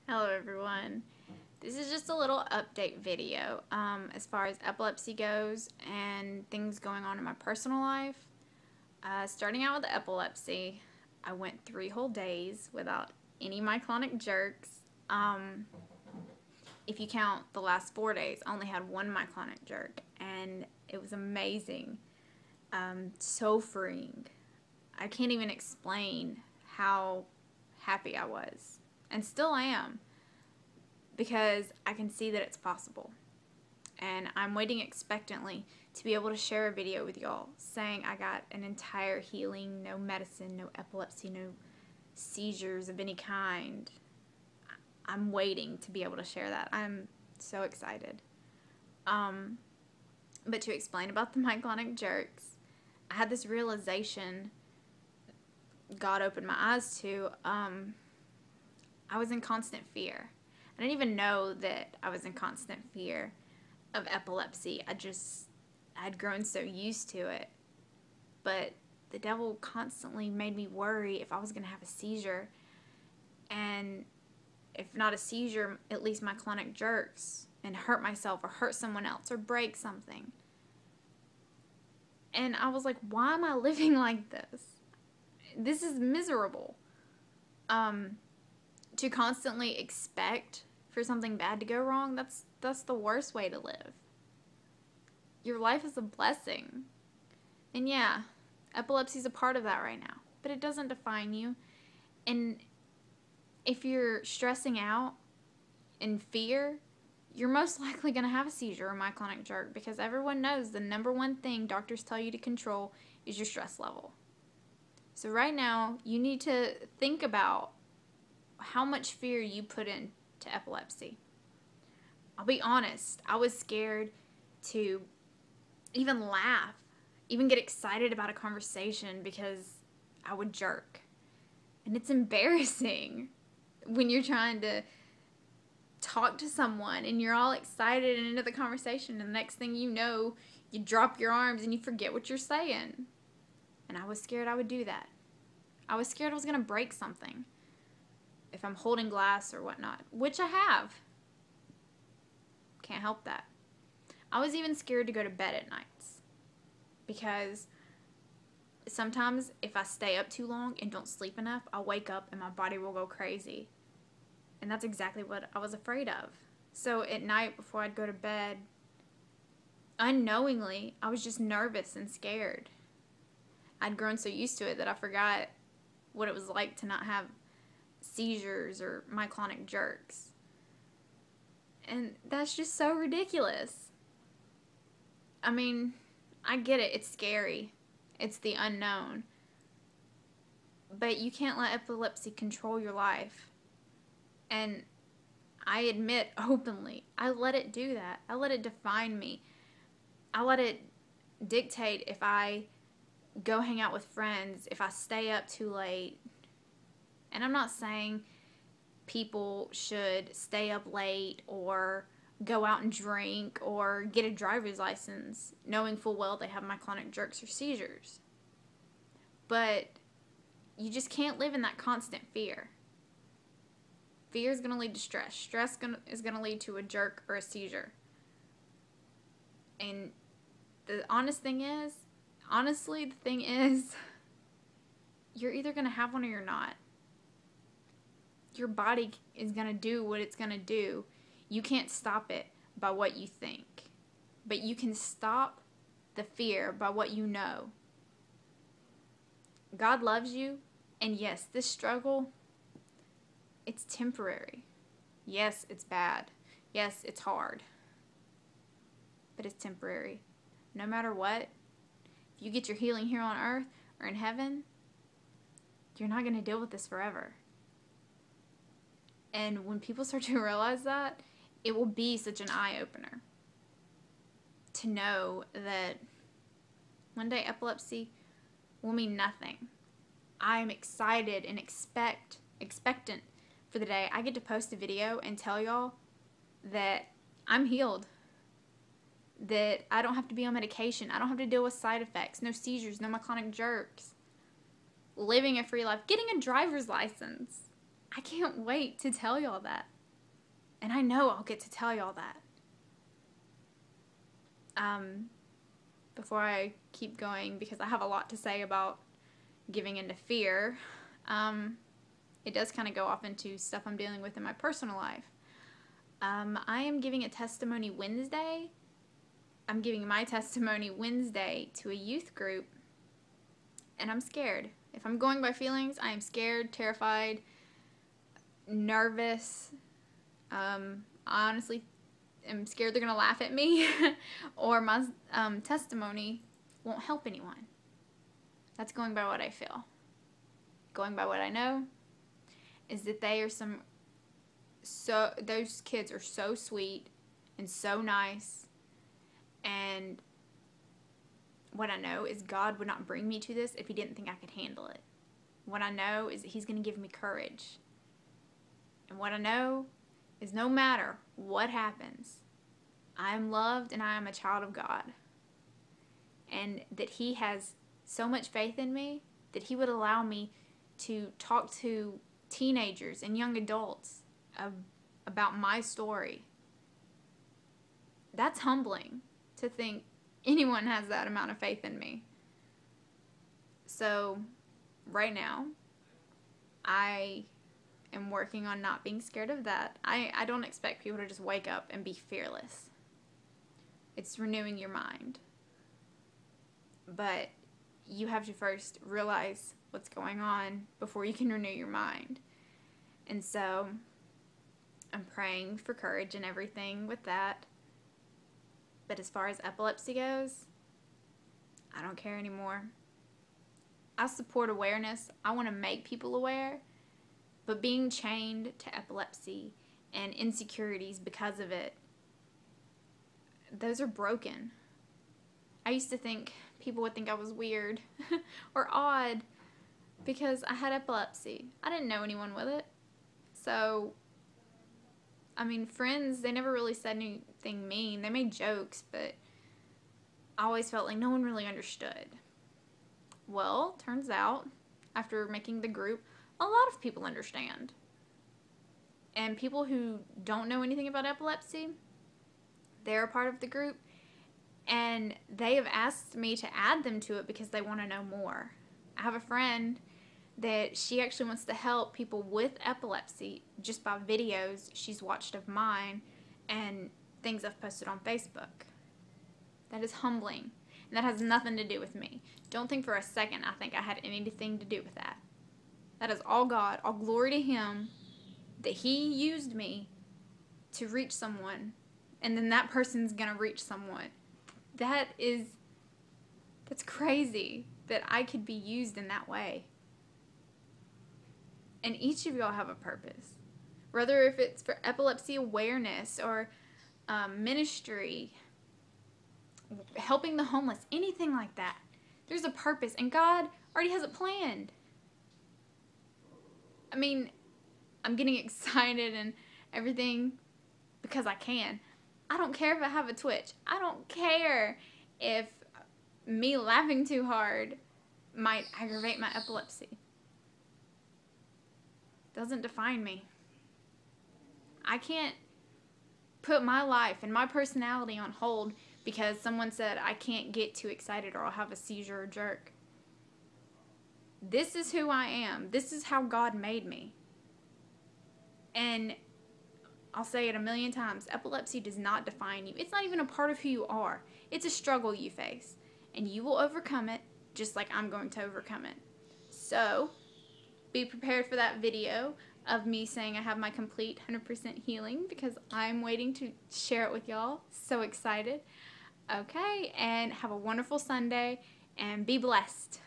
Hello everyone. This is just a little update video as far as epilepsy goes and things going on in my personal life. Starting out with the epilepsy, I went 3 whole days without any myoclonic jerks. If you count the last 4 days, I only had one myoclonic jerk, and it was amazing. So freeing. I can't even explain how happy I was, and still am, because I can see that it's possible. And I'm waiting expectantly to be able to share a video with y'all saying I got an entire healing, no medicine, no epilepsy, no seizures of any kind. I'm waiting to be able to share that. I'm so excited. But to explain about the myoclonic jerks, I had this realization God opened my eyes to. I was in constant fear. I didn't even know that I was in constant fear of epilepsy. I'd grown so used to it. But the devil constantly made me worry if I was going to have a seizure. And if not a seizure, at least myoclonic jerks, and hurt myself or hurt someone else or break something. And I was like, why am I living like this? This is miserable. To constantly expect for something bad to go wrong, that's the worst way to live. Your life is a blessing. And yeah, epilepsy is a part of that right now, but it doesn't define you. And if you're stressing out in fear, you're most likely going to have a seizure or myoclonic jerk, because everyone knows the number one thing doctors tell you to control is your stress level. So right now, you need to think about how much fear you put into epilepsy. I'll be honest, I was scared to even laugh, even get excited about a conversation, because I would jerk. And it's embarrassing when you're trying to talk to someone and you're all excited and into the conversation, and the next thing you know, you drop your arms and you forget what you're saying. And I was scared I would do that. I was scared I was going to break something if I'm holding glass or whatnot, which I have. Can't help that. I was even scared to go to bed at nights, because sometimes if I stay up too long and don't sleep enough, I'll wake up and my body will go crazy. And that's exactly what I was afraid of. So at night before I'd go to bed, unknowingly, I was just nervous and scared. I'd grown so used to it that I forgot what it was like to not have seizures or myoclonic jerks. And that's just so ridiculous. I mean, I get it. It's scary. It's the unknown. But you can't let epilepsy control your life. And I admit openly, I let it do that. I let it define me. I let it dictate if I go hang out with friends, if I stay up too late. And I'm not saying people should stay up late or go out and drink or get a driver's license knowing full well they have myoclonic jerks or seizures. But you just can't live in that constant fear. Fear is going to lead to stress. Stress is going to lead to a jerk or a seizure. And the thing is, you're either going to have one or you're not. Your body is going to do what it's going to do. You can't stop it by what you think. But you can stop the fear by what you know. God loves you. And yes, this struggle, it's temporary. Yes, it's bad. Yes, it's hard. But it's temporary. No matter what, if you get your healing here on earth or in heaven, you're not going to deal with this forever. And when people start to realize that, it will be such an eye-opener to know that one day epilepsy will mean nothing. I am excited and expectant for the day I get to post a video and tell y'all that I'm healed. That I don't have to be on medication. I don't have to deal with side effects. No seizures, no myoclonic jerks. Living a free life. Getting a driver's license. I can't wait to tell y'all that. And I know I'll get to tell y'all that. Before I keep going, because I have a lot to say about giving into fear, it does kind of go off into stuff I'm dealing with in my personal life. I am giving a testimony Wednesday. I'm giving my testimony Wednesday to a youth group, and I'm scared. If I'm going by feelings, I am scared, terrified, nervous. I honestly am scared they're going to laugh at me or my testimony won't help anyone. That's going by what I feel. Going by what I know is that those kids are so sweet and so nice, and what I know is God would not bring me to this if he didn't think I could handle it. What I know is that he's going to give me courage. And what I know is no matter what happens, I am loved and I am a child of God. And that he has so much faith in me that he would allow me to talk to teenagers and young adults about my story. That's humbling to think anyone has that amount of faith in me. So, right now, I am working on not being scared of that. I don't expect people to just wake up and be fearless. It's renewing your mind. But you have to first realize what's going on before you can renew your mind. And so, I'm praying for courage and everything with that. But as far as epilepsy goes, I don't care anymore. I support awareness. I want to make people aware. But being chained to epilepsy and insecurities because of it, those are broken. I used to think people would think I was weird or odd because I had epilepsy. I didn't know anyone with it. So, I mean, friends, they never really said anything mean. They made jokes, but I always felt like no one really understood. Well, turns out, after making the group, a lot of people understand. And people who don't know anything about epilepsy, they're a part of the group, and they have asked me to add them to it because they want to know more. I have a friend that she actually wants to help people with epilepsy just by videos she's watched of mine and things I've posted on Facebook. That is humbling. And that has nothing to do with me. Don't think for a second I think I had anything to do with that. That is all God, all glory to him, that he used me to reach someone, and then that person's going to reach someone. That's crazy that I could be used in that way. And each of y'all have a purpose. Whether if it's for epilepsy awareness or ministry, helping the homeless, anything like that. There's a purpose, and God already has it planned. I mean, I'm getting excited and everything because I can. I don't care if I have a twitch. I don't care if me laughing too hard might aggravate my epilepsy. Doesn't define me. I can't put my life and my personality on hold because someone said I can't get too excited or I'll have a seizure or jerk. This is who I am. This is how God made me. And I'll say it a million times, epilepsy does not define you. It's not even a part of who you are. It's a struggle you face. And you will overcome it just like I'm going to overcome it. So, be prepared for that video of me saying I have my complete 100% healing because I'm waiting to share it with y'all. So excited. Okay, and have a wonderful Sunday and be blessed.